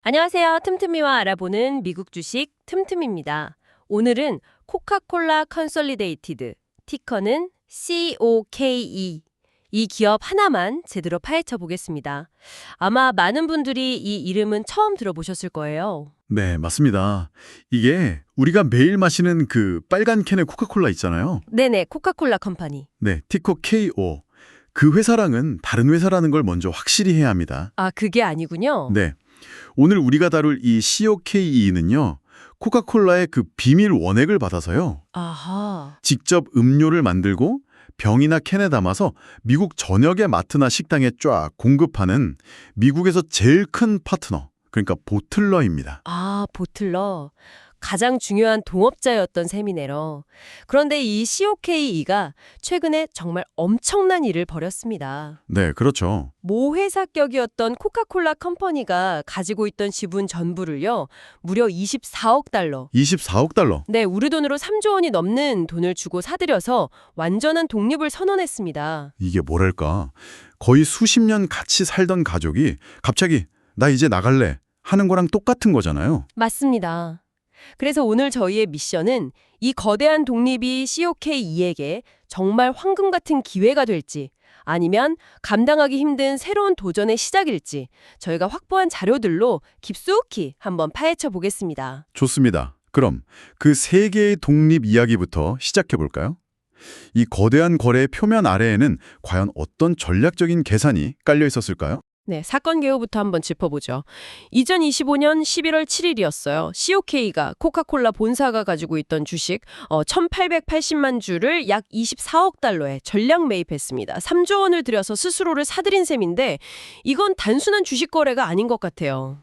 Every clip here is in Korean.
안녕하세요. 틈틈이와 알아보는 미국 주식 틈틈입니다. 오늘은 코카콜라 컨솔리데이티드, 티커는 COKE. 이 기업 하나만 제대로 파헤쳐 보겠습니다. 아마 많은 분들이 이 이름은 처음 들어보셨을 거예요. 네, 맞습니다. 이게 우리가 매일 마시는 그 빨간 캔의 코카콜라 있잖아요. 네네, 코카콜라 컴퍼니. 네, 티커 KO. 그 회사랑은 다른 회사라는 걸 먼저 확실히 해야 합니다. 아, 그게 아니군요. 네, 오늘 우리가 다룰 이 COKE는요. 코카콜라의 그 비밀 원액을 받아서요. 아하. 직접 음료를 만들고 병이나 캔에 담아서 미국 전역의 마트나 식당에 쫙 공급하는 미국에서 제일 큰 파트너, 그러니까 보틀러입니다. 아, 보틀러. 가장 중요한 동업자였던 셈이네요. 그런데 이 COKE가 최근에 정말 엄청난 일을 벌였습니다. 네, 그렇죠. 모 회사격이었던 코카콜라 컴퍼니가 가지고 있던 지분 전부를요, 무려 24억 달러. 24억 달러. 네, 우리 돈으로 3조 원이 넘는 돈을 주고 사들여서 완전한 독립을 선언했습니다. 이게 뭐랄까. 거의 수십 년 같이 살던 가족이 갑자기 나 이제 나갈래 하는 거랑 똑같은 거잖아요. 맞습니다. 그래서 오늘 저희의 미션은 이 거대한 독립이 COKE에게 정말 황금 같은 기회가 될지 아니면 감당하기 힘든 새로운 도전의 시작일지 저희가 확보한 자료들로 깊숙이 한번 파헤쳐 보겠습니다. 좋습니다. 그럼 그 세 개의 독립 이야기부터 시작해 볼까요? 이 거대한 거래의 표면 아래에는 과연 어떤 전략적인 계산이 깔려 있었을까요? 네, 사건 개요부터 한번 짚어보죠. 2025년 11월 7일이었어요. COK가 코카콜라 본사가 가지고 있던 주식 1,880만 주를 약 24억 달러에 전량 매입했습니다. 3조 원을 들여서 스스로를 사들인 셈인데 이건 단순한 주식 거래가 아닌 것 같아요.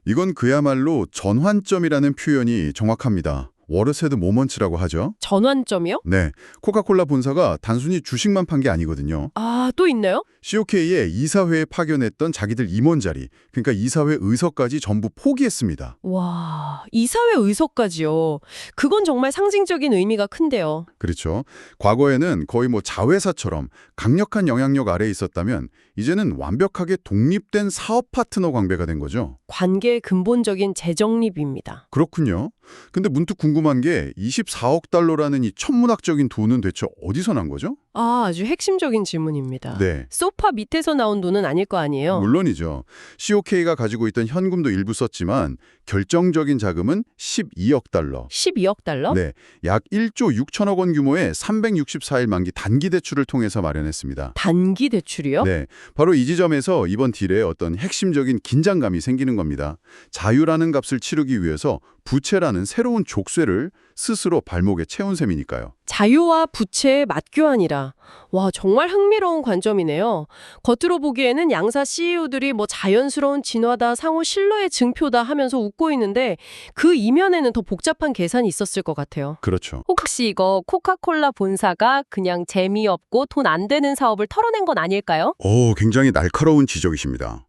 이건 그야말로 전환점이라는 표현이 정확합니다. 워르세드 모먼츠라고 하죠. 전환점이요? 네, 코카콜라 본사가 단순히 주식만 판 게 아니거든요. 아, 또 있나요? COK의 이사회에 파견했던 자기들 임원 자리, 그러니까 이사회 의석까지 전부 포기했습니다. 와, 이사회 의석까지요. 그건 정말 상징적인 의미가 큰데요. 그렇죠. 과거에는 거의 뭐 자회사처럼 강력한 영향력 아래에 있었다면 이제는 완벽하게 독립된 사업 파트너 관계가 된 거죠. 관계의 근본적인 재정립입니다. 그렇군요. 근데 문득 궁금한 게 24억 달러라는 이 천문학적인 돈은 대체 어디서 난 거죠? 아, 아주 핵심적인 질문입니다. 네. 소파 밑에서 나온 돈은 아닐 거 아니에요? 물론이죠. COK가 가지고 있던 현금도 일부 썼지만 결정적인 자금은 12억 달러. 12억 달러? 네, 약 1조 6천억 원 규모의 364일 만기 단기 대출을 통해서 마련했습니다. 단기 대출이요? 네, 바로 이 지점에서 이번 딜에 어떤 핵심적인 긴장감이 생기는 겁니다. 자유라는 값을 치르기 위해서 부채라는 새로운 족쇄를 스스로 발목에 채운 셈이니까요. 자유와 부채의 맞교환이라. 와, 정말 흥미로운 관점이네요. 겉으로 보기에는 양사 CEO들이 뭐 자연스러운 진화다, 상호 신뢰의 증표다 하면서 웃고 있는데 그 이면에는 더 복잡한 계산이 있었을 것 같아요. 그렇죠. 혹시 이거 코카콜라 본사가 그냥 재미없고 돈 안 되는 사업을 털어낸 건 아닐까요? 굉장히 날카로운 지적이십니다.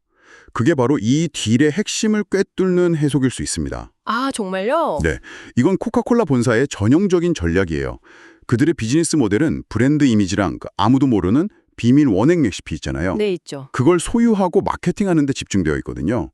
그게 바로 이 딜의 핵심을 꿰뚫는 해석일 수 있습니다. 아, 정말요? 네, 이건 코카콜라 본사의 전형적인 전략이에요. 그들의 비즈니스 모델은 브랜드 이미지랑 그 아무도 모르는 비밀 원액 레시피 있잖아요. 네, 있죠. 그걸 소유하고 마케팅하는 데 집중되어 있거든요.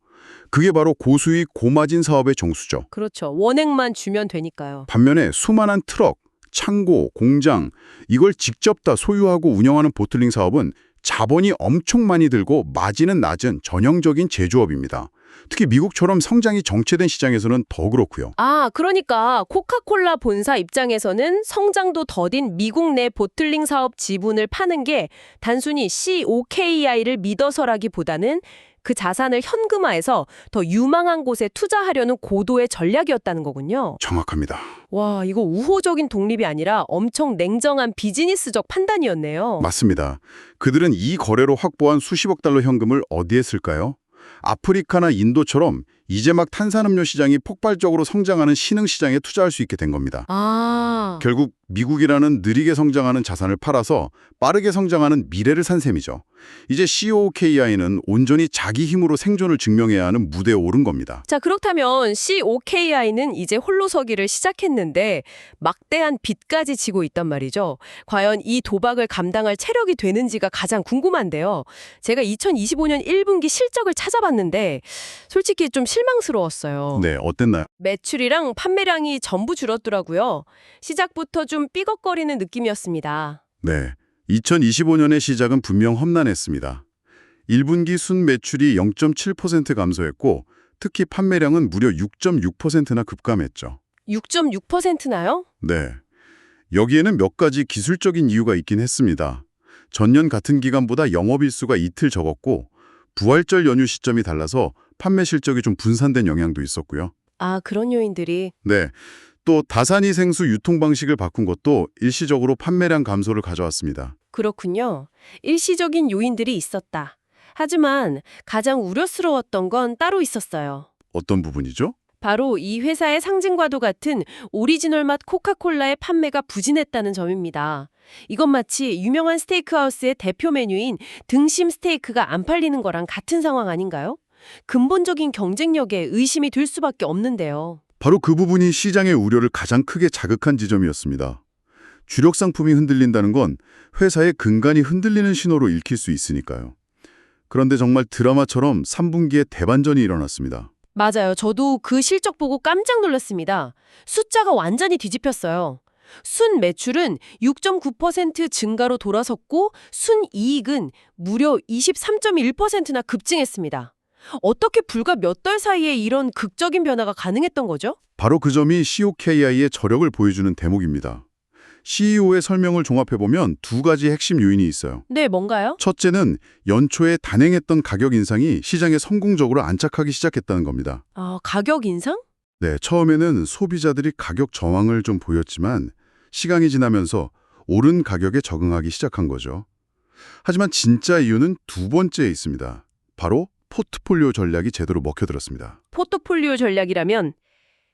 그게 바로 고수익 고마진 사업의 정수죠. 그렇죠. 원액만 주면 되니까요. 반면에 수많은 트럭, 창고, 공장 이걸 직접 다 소유하고 운영하는 보틀링 사업은 자본이 엄청 많이 들고 마진은 낮은 전형적인 제조업입니다. 특히 미국처럼 성장이 정체된 시장에서는 더 그렇고요. 아, 그러니까 코카콜라 본사 입장에서는 성장도 더딘 미국 내 보틀링 사업 지분을 파는 게 단순히 COKI를 믿어서라기보다는 그 자산을 현금화해서 더 유망한 곳에 투자하려는 고도의 전략이었다는 거군요. 정확합니다. 와, 이거 우호적인 독립이 아니라 엄청 냉정한 비즈니스적 판단이었네요. 맞습니다. 그들은 이 거래로 확보한 수십억 달러 현금을 어디에 쓸까요? 아프리카나 인도처럼 이제 막 탄산음료 시장이 폭발적으로 성장하는 신흥 시장에 투자할 수 있게 된 겁니다. 아, 결국 미국이라는 느리게 성장하는 자산을 팔아서 빠르게 성장하는 미래를 산 셈이죠. 이제 COKI는 온전히 자기 힘으로 생존을 증명해야 하는 무대에 오른 겁니다. 자, 그렇다면 COKI는 이제 홀로 서기를 시작했는데 막대한 빚까지 지고 있단 말이죠. 과연 이 도박을 감당할 체력이 되는지가 가장 궁금한데요. 제가 2025년 1분기 실적을 찾아봤는데 솔직히 좀 실망스러웠어요. 네, 어땠나요? 매출이랑 판매량이 전부 줄었더라고요. 시작부터 좀 삐걱거리는 느낌이었습니다. 네, 2025년의 시작은 분명 험난했습니다. 1분기 순 매출이 0.7% 감소했고 특히 판매량은 무려 6.6%나 급감했죠. 6.6%나요? 네, 여기에는 몇 가지 기술적인 이유가 있긴 했습니다. 전년 같은 기간보다 영업일수가 이틀 적었고 부활절 연휴 시점이 달라서 판매 실적이 좀 분산된 영향도 있었고요. 아, 그런 요인들이. 네, 또 다산이생수 유통 방식을 바꾼 것도 일시적으로 판매량 감소를 가져왔습니다. 그렇군요. 일시적인 요인들이 있었다. 하지만 가장 우려스러웠던 건 따로 있었어요. 어떤 부분이죠? 바로 이 회사의 상징과도 같은 오리지널 맛 코카콜라의 판매가 부진했다는 점입니다. 이건 마치 유명한 스테이크하우스의 대표 메뉴인 등심 스테이크가 안 팔리는 거랑 같은 상황 아닌가요? 근본적인 경쟁력에 의심이 들 수밖에 없는데요. 바로 그 부분이 시장의 우려를 가장 크게 자극한 지점이었습니다. 주력 상품이 흔들린다는 건 회사의 근간이 흔들리는 신호로 읽힐 수 있으니까요. 그런데 정말 드라마처럼 3분기에 대반전이 일어났습니다. 맞아요. 저도 그 실적 보고 깜짝 놀랐습니다. 숫자가 완전히 뒤집혔어요. 순 매출은 6.9% 증가로 돌아섰고 순 이익은 무려 23.1%나 급증했습니다. 어떻게 불과 몇 달 사이에 이런 극적인 변화가 가능했던 거죠? 바로 그 점이 COKI의 저력을 보여주는 대목입니다. CEO의 설명을 종합해보면 두 가지 핵심 요인이 있어요. 네, 뭔가요? 첫째는 연초에 단행했던 가격 인상이 시장에 성공적으로 안착하기 시작했다는 겁니다. 아, 가격 인상? 네, 처음에는 소비자들이 가격 저항을 좀 보였지만 시간이 지나면서 오른 가격에 적응하기 시작한 거죠. 하지만 진짜 이유는 두 번째에 있습니다. 바로 포트폴리오 전략이 제대로 먹혀들었습니다. 포트폴리오 전략이라면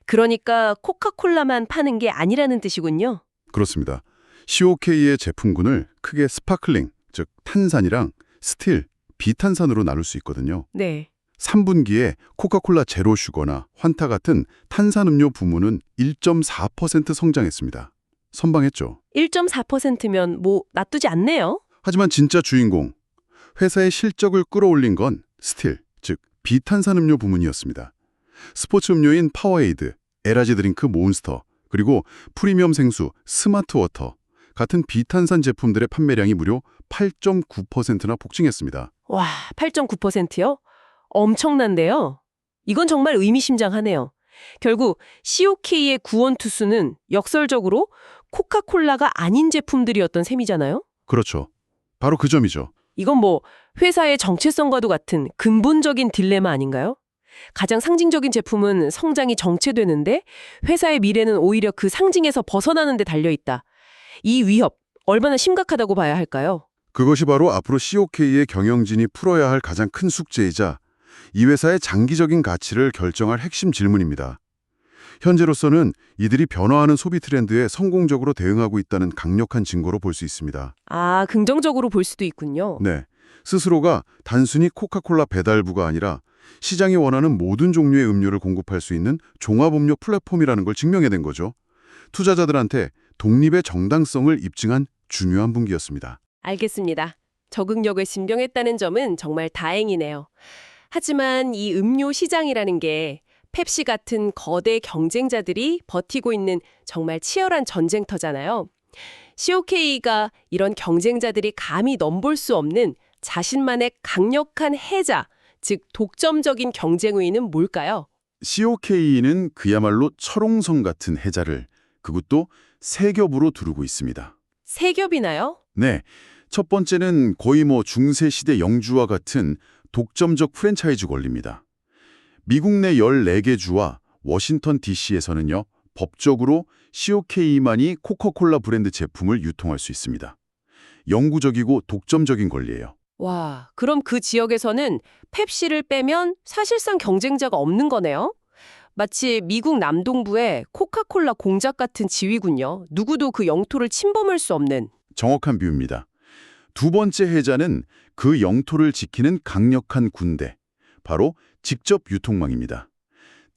그러니까 코카콜라만 파는 게 아니라는 뜻이군요. 그렇습니다. COK의 제품군을 크게 스파클링, 즉 탄산이랑 스틸, 비탄산으로 나눌 수 있거든요. 네. 3분기에 코카콜라 제로 슈거나 환타 같은 탄산음료 부문은 1.4% 성장했습니다. 선방했죠. 1.4%면 뭐 놔두지 않네요. 하지만 진짜 주인공, 회사의 실적을 끌어올린 건 스틸, 즉 비탄산음료 부문이었습니다. 스포츠 음료인 파워에이드, 에너지 드링크 몬스터, 그리고 프리미엄 생수, 스마트워터 같은 비탄산 제품들의 판매량이 무려 8.9%나 폭증했습니다. 와, 8.9%요? 엄청난데요? 이건 정말 의미심장하네요. 결국 COK의 구원투수는 역설적으로 코카콜라가 아닌 제품들이었던 셈이잖아요? 그렇죠. 바로 그 점이죠. 이건 뭐 회사의 정체성과도 같은 근본적인 딜레마 아닌가요? 가장 상징적인 제품은 성장이 정체되는데 회사의 미래는 오히려 그 상징에서 벗어나는 데 달려있다. 이 위협, 얼마나 심각하다고 봐야 할까요? 그것이 바로 앞으로 COK의 경영진이 풀어야 할 가장 큰 숙제이자 이 회사의 장기적인 가치를 결정할 핵심 질문입니다. 현재로서는 이들이 변화하는 소비 트렌드에 성공적으로 대응하고 있다는 강력한 증거로 볼 수 있습니다. 아, 긍정적으로 볼 수도 있군요. 네, 스스로가 단순히 코카콜라 배달부가 아니라 시장이 원하는 모든 종류의 음료를 공급할 수 있는 종합음료 플랫폼이라는 걸 증명해낸 거죠. 투자자들한테 독립의 정당성을 입증한 중요한 분기였습니다. 알겠습니다. 적응력을 증명했다는 점은 정말 다행이네요. 하지만 이 음료 시장이라는 게 펩시 같은 거대 경쟁자들이 버티고 있는 정말 치열한 전쟁터잖아요. COK가 이런 경쟁자들이 감히 넘볼 수 없는 자신만의 강력한 해자, 즉 독점적인 경쟁 우위는 뭘까요? COK는 그야말로 철옹성 같은 해자를 그것도 세 겹으로 두르고 있습니다. 세 겹이나요? 네, 첫 번째는 거의 중세 시대 영주와 같은 독점적 프랜차이즈 권리입니다. 미국 내 14개 주와 워싱턴 DC에서는요, 법적으로 COK만이 코카콜라 브랜드 제품을 유통할 수 있습니다. 영구적이고 독점적인 권리예요. 와, 그럼 그 지역에서는 펩시를 빼면 사실상 경쟁자가 없는 거네요? 마치 미국 남동부의 코카콜라 공작 같은 지위군요. 누구도 그 영토를 침범할 수 없는. 정확한 비유입니다. 두 번째 해자는 그 영토를 지키는 강력한 군대, 바로 직접 유통망입니다.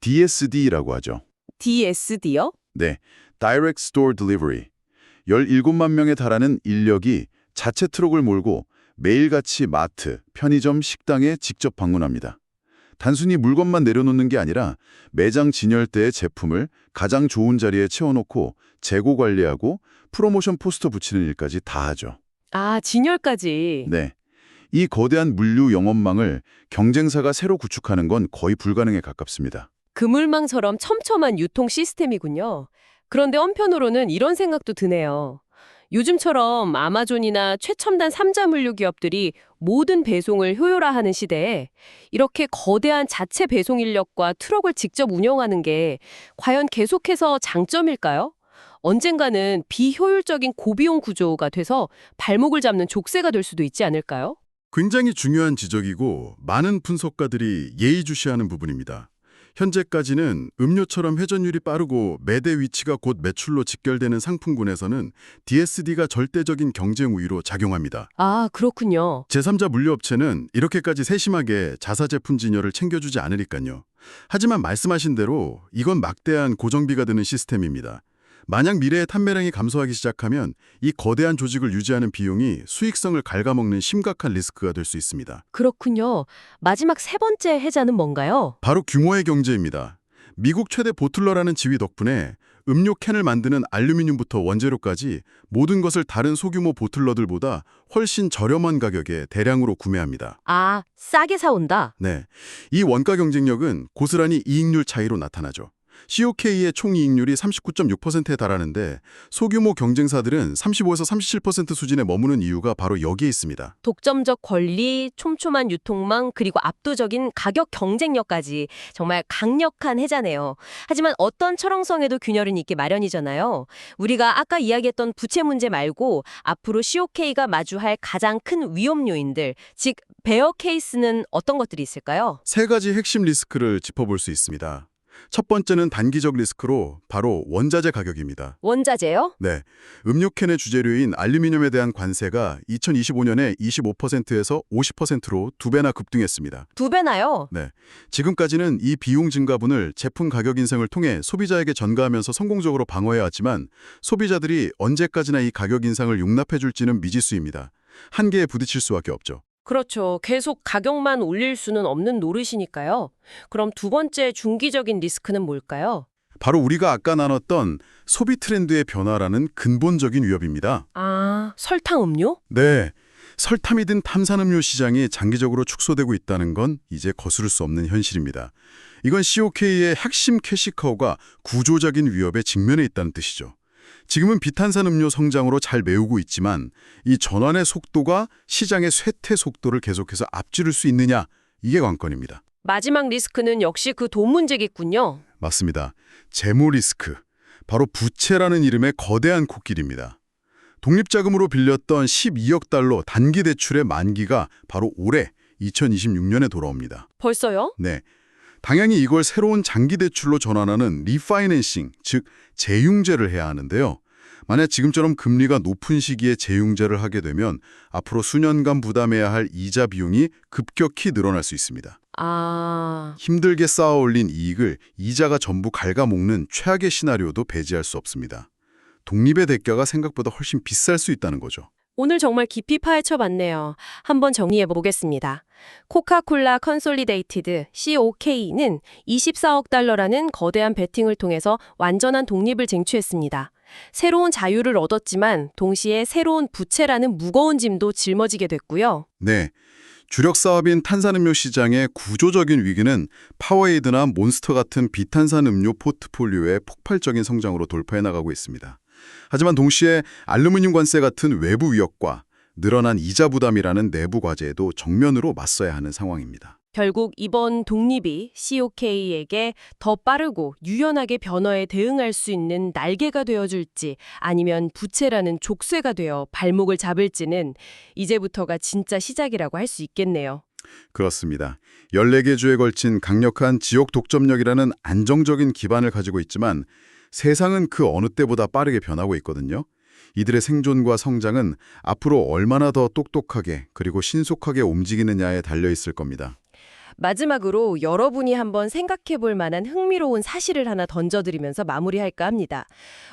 DSD라고 하죠. DSD요? 네, Direct Store Delivery. 17만 명에 달하는 인력이 자체 트럭을 몰고 매일같이 마트, 편의점, 식당에 직접 방문합니다. 단순히 물건만 내려놓는 게 아니라 매장 진열대의 제품을 가장 좋은 자리에 채워놓고 재고 관리하고 프로모션 포스터 붙이는 일까지 다 하죠. 아, 진열까지. 네, 이 거대한 물류 영업망을 경쟁사가 새로 구축하는 건 거의 불가능에 가깝습니다. 그물망처럼 촘촘한 유통 시스템이군요. 그런데 한편으로는 이런 생각도 드네요. 요즘처럼 아마존이나 최첨단 3자 물류 기업들이 모든 배송을 효율화하는 시대에 이렇게 거대한 자체 배송 인력과 트럭을 직접 운영하는 게 과연 계속해서 장점일까요? 언젠가는 비효율적인 고비용 구조가 돼서 발목을 잡는 족쇄가 될 수도 있지 않을까요? 굉장히 중요한 지적이고 많은 분석가들이 예의주시하는 부분입니다. 현재까지는 음료처럼 회전율이 빠르고 매대 위치가 곧 매출로 직결되는 상품군에서는 DSD가 절대적인 경쟁 우위로 작용합니다. 아, 그렇군요. 제3자 물류업체는 이렇게까지 세심하게 자사 제품 진열을 챙겨주지 않으니까요. 하지만 말씀하신 대로 이건 막대한 고정비가 드는 시스템입니다. 만약 미래에 판매량이 감소하기 시작하면 이 거대한 조직을 유지하는 비용이 수익성을 갉아먹는 심각한 리스크가 될 수 있습니다. 그렇군요. 마지막 세 번째 해자는 뭔가요? 바로 규모의 경제입니다. 미국 최대 보틀러라는 지위 덕분에 음료 캔을 만드는 알루미늄부터 원재료까지 모든 것을 다른 소규모 보틀러들보다 훨씬 저렴한 가격에 대량으로 구매합니다. 아, 싸게 사온다. 네, 이 원가 경쟁력은 고스란히 이익률 차이로 나타나죠. COK의 총이익률이 39.6%에 달하는데 소규모 경쟁사들은 35에서 37% 수준에 머무는 이유가 바로 여기에 있습니다. 독점적 권리, 촘촘한 유통망, 그리고 압도적인 가격 경쟁력까지 정말 강력한 해자네요. 하지만 어떤 철옹성에도 균열은 있기 마련이잖아요. 우리가 아까 이야기했던 부채 문제 말고 앞으로 COK가 마주할 가장 큰 위험 요인들, 즉 베어 케이스는 어떤 것들이 있을까요? 세 가지 핵심 리스크를 짚어볼 수 있습니다. 첫 번째는 단기적 리스크로 바로 원자재 가격입니다. 원자재요? 네, 음료캔의 주재료인 알루미늄에 대한 관세가 2025년에 25%에서 50%로 2배나 급등했습니다. 2배나요? 네, 지금까지는 이 비용 증가분을 제품 가격 인상을 통해 소비자에게 전가하면서 성공적으로 방어해왔지만 소비자들이 언제까지나 이 가격 인상을 용납해줄지는 미지수입니다. 한계에 부딪힐 수밖에 없죠. 그렇죠. 계속 가격만 올릴 수는 없는 노릇이니까요. 그럼 두 번째 중기적인 리스크는 뭘까요? 바로 우리가 아까 나눴던 소비 트렌드의 변화라는 근본적인 위협입니다. 아, 설탕 음료? 네, 설탕이 든 탄산음료 시장이 장기적으로 축소되고 있다는 건 이제 거스를 수 없는 현실입니다. 이건 COK의 핵심 캐시카우가 구조적인 위협에 직면해 있다는 뜻이죠. 지금은 비탄산음료 성장으로 잘 메우고 있지만 이 전환의 속도가 시장의 쇠퇴 속도를 계속해서 앞지를 수 있느냐, 이게 관건입니다. 마지막 리스크는 역시 그 돈 문제겠군요. 맞습니다. 재무 리스크, 바로 부채라는 이름의 거대한 코끼리입니다. 독립자금으로 빌렸던 12억 달러 단기 대출의 만기가 바로 올해 2026년에 돌아옵니다. 벌써요? 네, 당연히 이걸 새로운 장기 대출로 전환하는 리파이낸싱, 즉 재융제를 해야 하는데요. 만약 지금처럼 금리가 높은 시기에 재융제를 하게 되면 앞으로 수년간 부담해야 할 이자 비용이 급격히 늘어날 수 있습니다. 아, 힘들게 쌓아 올린 이익을 이자가 전부 갉아먹는 최악의 시나리오도 배제할 수 없습니다. 독립의 대가가 생각보다 훨씬 비쌀 수 있다는 거죠. 오늘 정말 깊이 파헤쳐 봤네요. 한번 정리해 보겠습니다. 코카콜라 컨솔리데이티드 COK는 24억 달러라는 거대한 베팅을 통해서 완전한 독립을 쟁취했습니다. 새로운 자유를 얻었지만 동시에 새로운 부채라는 무거운 짐도 짊어지게 됐고요. 네, 주력 사업인 탄산음료 시장의 구조적인 위기는 파워에이드나 몬스터 같은 비탄산음료 포트폴리오의 폭발적인 성장으로 돌파해 나가고 있습니다. 하지만 동시에 알루미늄 관세 같은 외부 위협과 늘어난 이자 부담이라는 내부 과제에도 정면으로 맞서야 하는 상황입니다. 결국 이번 독립이 COK에게 더 빠르고 유연하게 변화에 대응할 수 있는 날개가 되어줄지 아니면 부채라는 족쇄가 되어 발목을 잡을지는 이제부터가 진짜 시작이라고 할 수 있겠네요. 그렇습니다. 14개 주에 걸친 강력한 지역 독점력이라는 안정적인 기반을 가지고 있지만 세상은 그 어느 때보다 빠르게 변하고 있거든요. 이들의 생존과 성장은 앞으로 얼마나 더 똑똑하게 그리고 신속하게 움직이느냐에 달려 있을 겁니다. 마지막으로 여러분이 한번 생각해 볼 만한 흥미로운 사실을 하나 던져드리면서 마무리할까 합니다.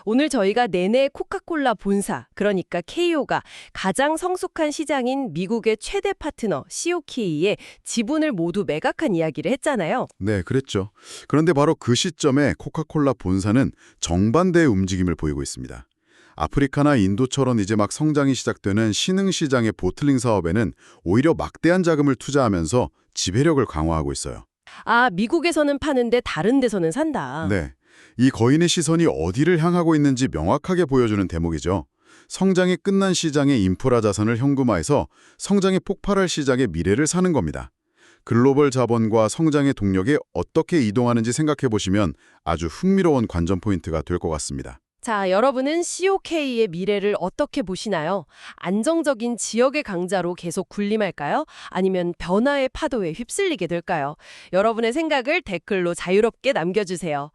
오늘 저희가 내내 코카콜라 본사, 그러니까 KO가 가장 성숙한 시장인 미국의 최대 파트너 COK의 지분을 모두 매각한 이야기를 했잖아요. 네, 그랬죠. 그런데 바로 그 시점에 코카콜라 본사는 정반대의 움직임을 보이고 있습니다. 아프리카나 인도처럼 이제 막 성장이 시작되는 신흥시장의 보틀링 사업에는 오히려 막대한 자금을 투자하면서 지배력을 강화하고 있어요. 아, 미국에서는 파는데 다른 데서는 산다. 네, 이 거인의 시선이 어디를 향하고 있는지 명확하게 보여주는 대목이죠. 성장이 끝난 시장의 인프라 자산을 현금화해서 성장이 폭발할 시장의 미래를 사는 겁니다. 글로벌 자본과 성장의 동력이 어떻게 이동하는지 생각해 보시면 아주 흥미로운 관전 포인트가 될 것 같습니다. 자, 여러분은 COK의 미래를 어떻게 보시나요? 안정적인 지역의 강자로 계속 군림할까요? 아니면 변화의 파도에 휩쓸리게 될까요? 여러분의 생각을 댓글로 자유롭게 남겨주세요.